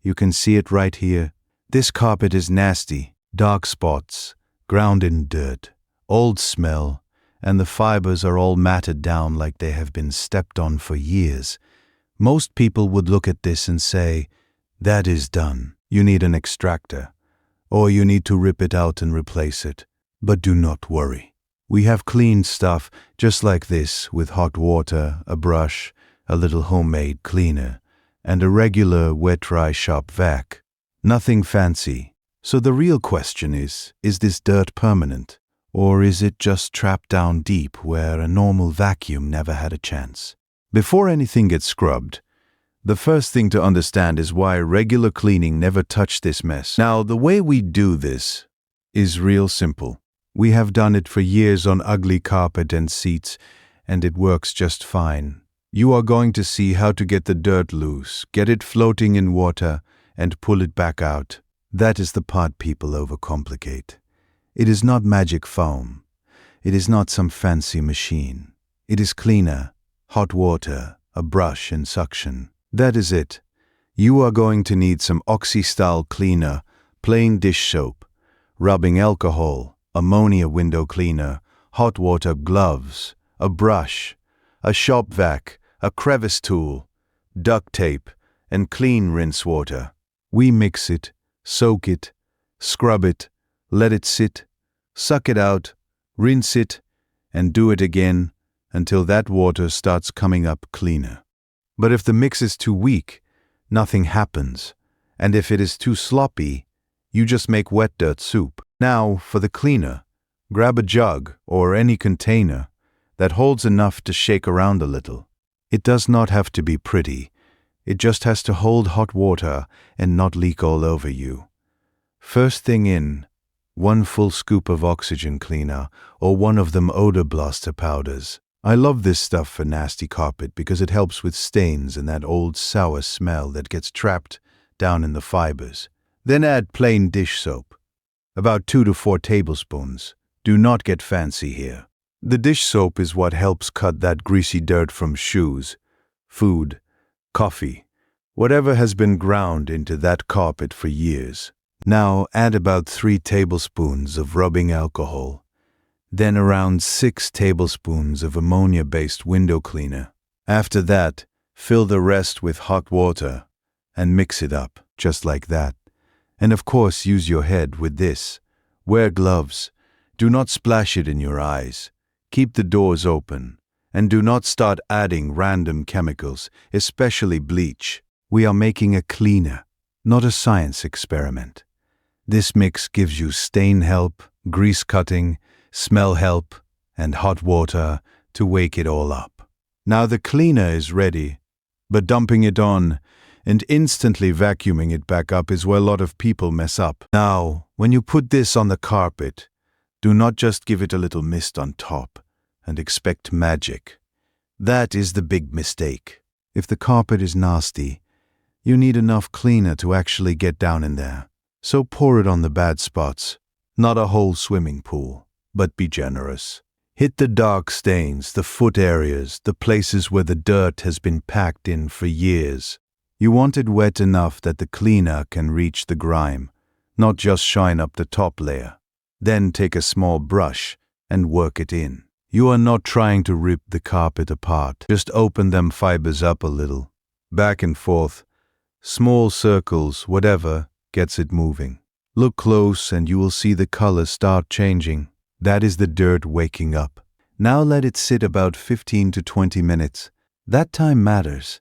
You can see it right here. This carpet is nasty, dark spots, ground in dirt, old smell, and the fibers are all matted down like they have been stepped on for years. Most people would look at this and say, that is done. You need an extractor, or you need to rip it out and replace it. But do not worry. We have cleaned stuff just like this with hot water, a brush, a little homemade cleaner, and a regular wet-dry shop vac. Nothing fancy. So the real question is this dirt permanent? Or is it just trapped down deep where a normal vacuum never had a chance? Before anything gets scrubbed, the first thing to understand is why regular cleaning never touched this mess. Now, the way we do this is real simple. We have done it for years on ugly carpet and seats, and it works just fine. You are going to see how to get the dirt loose, get it floating in water, and pull it back out. That is the part people overcomplicate. It is not magic foam. It is not some fancy machine. It is cleaner, hot water, a brush and suction. That is it. You are going to need some Oxy-style cleaner, plain dish soap, rubbing alcohol, ammonia window cleaner, hot water gloves, a brush, a shop vac, a crevice tool, duct tape, and clean rinse water. We mix it, soak it, scrub it, let it sit, suck it out, rinse it, and do it again until that water starts coming up cleaner. But if the mix is too weak, nothing happens, and if it is too sloppy, you just make wet dirt soup. Now, for the cleaner, grab a jug or any container that holds enough to shake around a little. It does not have to be pretty. It just has to hold hot water and not leak all over you. First thing in, 1 full scoop of oxygen cleaner or one of them odor blaster powders. I love this stuff for nasty carpet because it helps with stains and that old sour smell that gets trapped down in the fibers. Then add plain dish soap, about 2 to 4 tablespoons. Do not get fancy here. The dish soap is what helps cut that greasy dirt from shoes, food, coffee, whatever has been ground into that carpet for years. Now add about 3 tablespoons of rubbing alcohol, then around 6 tablespoons of ammonia-based window cleaner. After that, fill the rest with hot water and mix it up, just like that. And of course, use your head with this. Wear gloves. Do not splash it in your eyes. Keep the doors open. And do not start adding random chemicals, especially bleach. We are making a cleaner, not a science experiment. This mix gives you stain help, grease cutting, smell help, and hot water to wake it all up. Now the cleaner is ready, but dumping it on and instantly vacuuming it back up is where a lot of people mess up. Now, when you put this on the carpet, do not just give it a little mist on top and expect magic. That is the big mistake. If the carpet is nasty, you need enough cleaner to actually get down in there. So pour it on the bad spots, not a whole swimming pool, but be generous. Hit the dark stains, the foot areas, the places where the dirt has been packed in for years. You want it wet enough that the cleaner can reach the grime, not just shine up the top layer. Then take a small brush and work it in. You are not trying to rip the carpet apart. Just open them fibers up a little, back and forth, small circles, whatever gets it moving. Look close and you will see the color start changing. That is the dirt waking up. Now let it sit about 15 to 20 minutes. That time matters.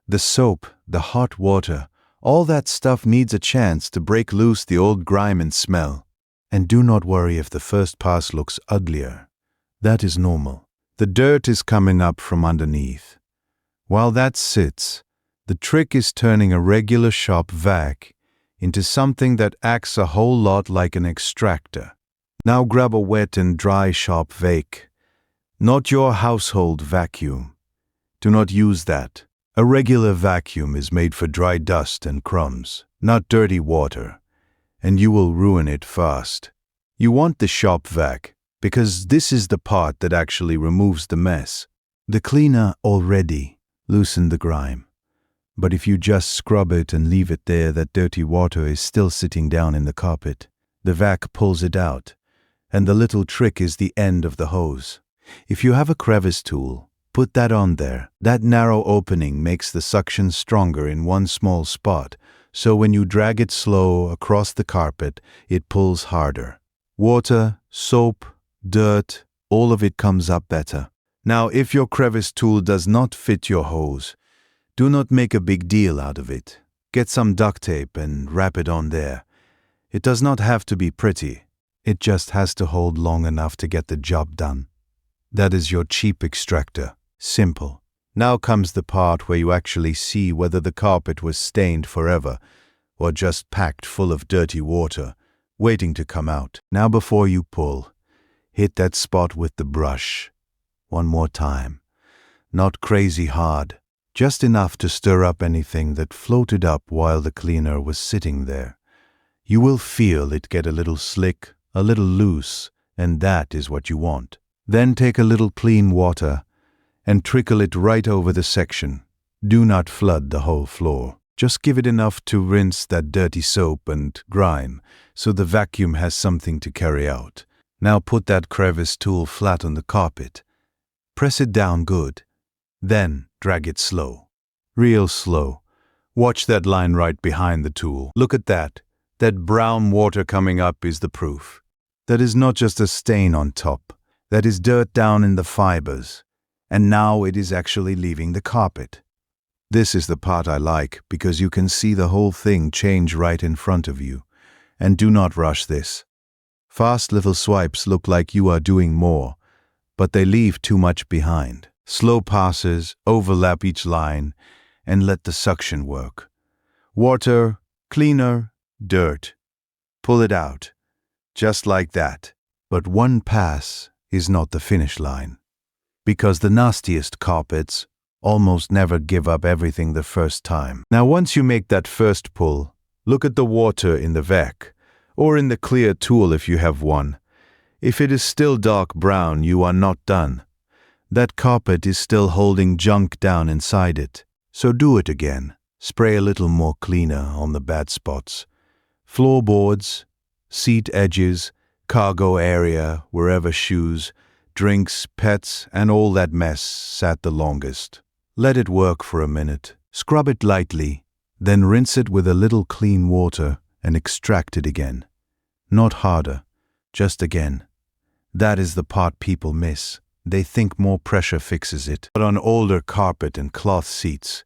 The soap, the hot water, all that stuff needs a chance to break loose the old grime and smell. And do not worry if the first pass looks uglier. That is normal. The dirt is coming up from underneath. While that sits, the trick is turning a regular shop vac into something that acts a whole lot like an extractor. Now grab a wet and dry shop vac, not your household vacuum. Do not use that. A regular vacuum is made for dry dust and crumbs, not dirty water, and you will ruin it fast. You want the shop vac because this is the part that actually removes the mess. The cleaner already loosened the grime, But if you just scrub it and leave it there, that dirty water is still sitting down in the carpet. The vac pulls it out, and the little trick is the end of the hose. If you have a crevice tool, put that on there. That narrow opening makes the suction stronger in one small spot, so when you drag it slow across the carpet, it pulls harder. Water, soap, dirt, all of it comes up better. Now, if your crevice tool does not fit your hose, do not make a big deal out of it. Get some duct tape and wrap it on there. It does not have to be pretty. It just has to hold long enough to get the job done. That is your cheap extractor. Simple. Now comes the part where you actually see whether the carpet was stained forever or just packed full of dirty water, waiting to come out. Now before you pull, hit that spot with the brush. One more time. Not crazy hard, just enough to stir up anything that floated up while the cleaner was sitting there. You will feel it get a little slick, a little loose, and that is what you want. Then take a little clean water and trickle it right over the section. Do not flood the whole floor. Just give it enough to rinse that dirty soap and grime so the vacuum has something to carry out. Now put that crevice tool flat on the carpet. Press it down good. Then drag it slow. Real slow. Watch that line right behind the tool. Look at that. That brown water coming up is the proof. That is not just a stain on top. That is dirt down in the fibers. And now it is actually leaving the carpet. This is the part I like because you can see the whole thing change right in front of you. And do not rush this. Fast little swipes look like you are doing more, but they leave too much behind. Slow passes, overlap each line, and let the suction work. Water, cleaner, dirt. Pull it out. Just like that. But one pass is not the finish line. Because the nastiest carpets almost never give up everything the first time. Now once you make that first pull, look at the water in the vac, or in the clear tool if you have one. If it is still dark brown, you are not done. That carpet is still holding junk down inside it. So do it again. Spray a little more cleaner on the bad spots. Floorboards, seat edges, cargo area, wherever shoes, drinks, pets, and all that mess sat the longest. Let it work for a minute. Scrub it lightly, then rinse it with a little clean water and extract it again. Not harder, just again. That is the part people miss. They think more pressure fixes it. But on older carpet and cloth seats,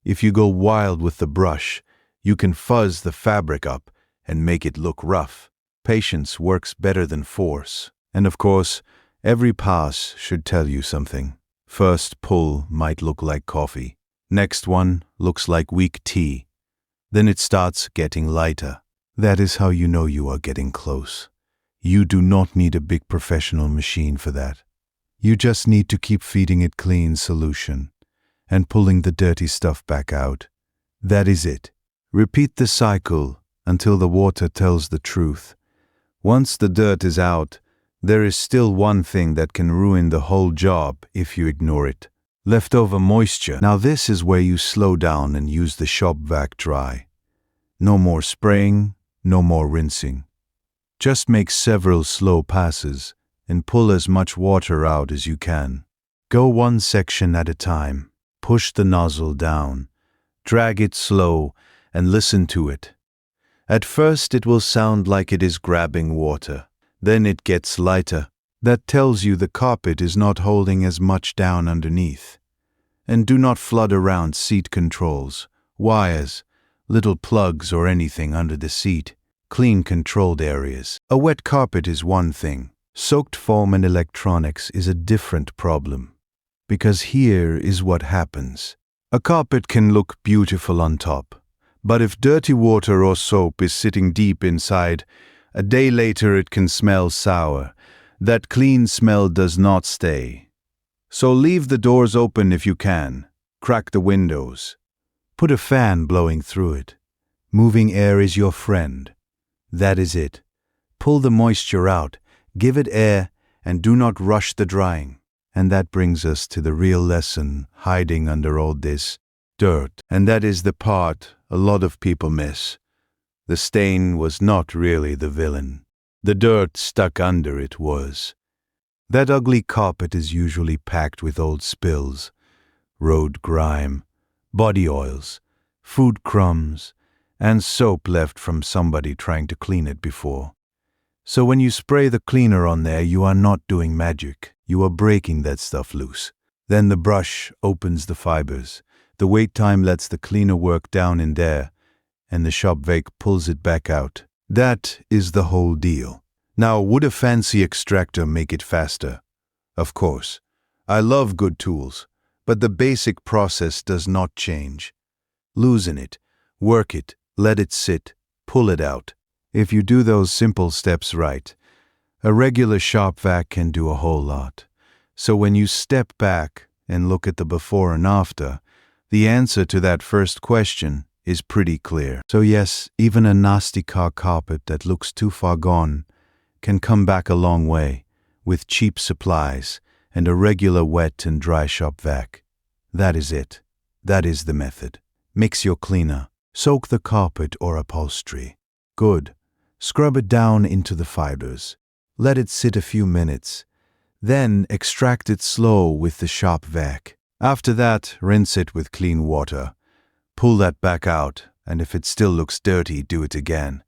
if you go wild with the brush, you can fuzz the fabric up and make it look rough. Patience works better than force. And of course, every pass should tell you something. First pull might look like coffee. Next one looks like weak tea. Then it starts getting lighter. That is how you know you are getting close. You do not need a big professional machine for that. You just need to keep feeding it clean solution and pulling the dirty stuff back out. That is it. Repeat the cycle until the water tells the truth. Once the dirt is out, there is still one thing that can ruin the whole job if you ignore it. Leftover moisture. Now this is where you slow down and use the shop vac dry. No more spraying, no more rinsing. Just make several slow passes and pull as much water out as you can. Go one section at a time. Push the nozzle down. Drag it slow and listen to it. At first it will sound like it is grabbing water. Then it gets lighter. That tells you the carpet is not holding as much down underneath. And do not flood around seat controls, wires, little plugs or anything under the seat. Clean controlled areas. A wet carpet is one thing. Soaked foam and electronics is a different problem. Because here is what happens. A carpet can look beautiful on top, but if dirty water or soap is sitting deep inside, a day later it can smell sour. That clean smell does not stay. So leave the doors open if you can. Crack the windows. Put a fan blowing through it. Moving air is your friend. That is it. Pull the moisture out, give it air, and do not rush the drying. And that brings us to the real lesson hiding under all this. dirt. And that is the part a lot of people miss. The stain was not really the villain. The dirt stuck under it was. That ugly carpet is usually packed with old spills, road grime, body oils, food crumbs, and soap left from somebody trying to clean it before. So when you spray the cleaner on there, you are not doing magic. You are breaking that stuff loose. Then the brush opens the fibers. The wait time lets the cleaner work down in there, and the shop vac pulls it back out. That is the whole deal. Now, would a fancy extractor make it faster? Of course. I love good tools, but the basic process does not change. Loosen it, work it, let it sit, pull it out. If you do those simple steps right, a regular shop vac can do a whole lot. So when you step back and look at the before and after, the answer to that first question is pretty clear. So yes, even a nasty car carpet that looks too far gone can come back a long way with cheap supplies and a regular wet and dry shop vac. That is it. That is the method. Mix your cleaner. Soak the carpet or upholstery. Good. Scrub it down into the fibers. Let it sit a few minutes. Then extract it slow with the shop vac. After that, rinse it with clean water. Pull that back out, and if it still looks dirty, do it again.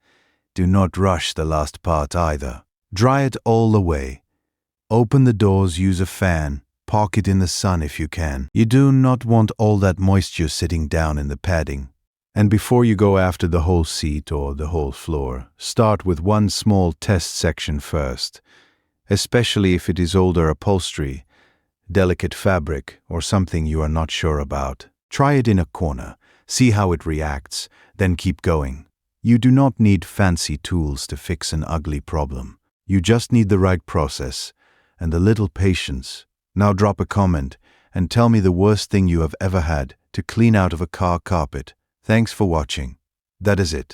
Do not rush the last part either. Dry it all away. Open the doors, use a fan. Park it in the sun if you can. You do not want all that moisture sitting down in the padding. And before you go after the whole seat or the whole floor, start with one small test section first, especially if it is older upholstery, delicate fabric, or something you are not sure about. Try it in a corner, see how it reacts, then keep going. You do not need fancy tools to fix an ugly problem. You just need the right process and a little patience. Now drop a comment and tell me the worst thing you have ever had to clean out of a car carpet. Thanks for watching. That is it.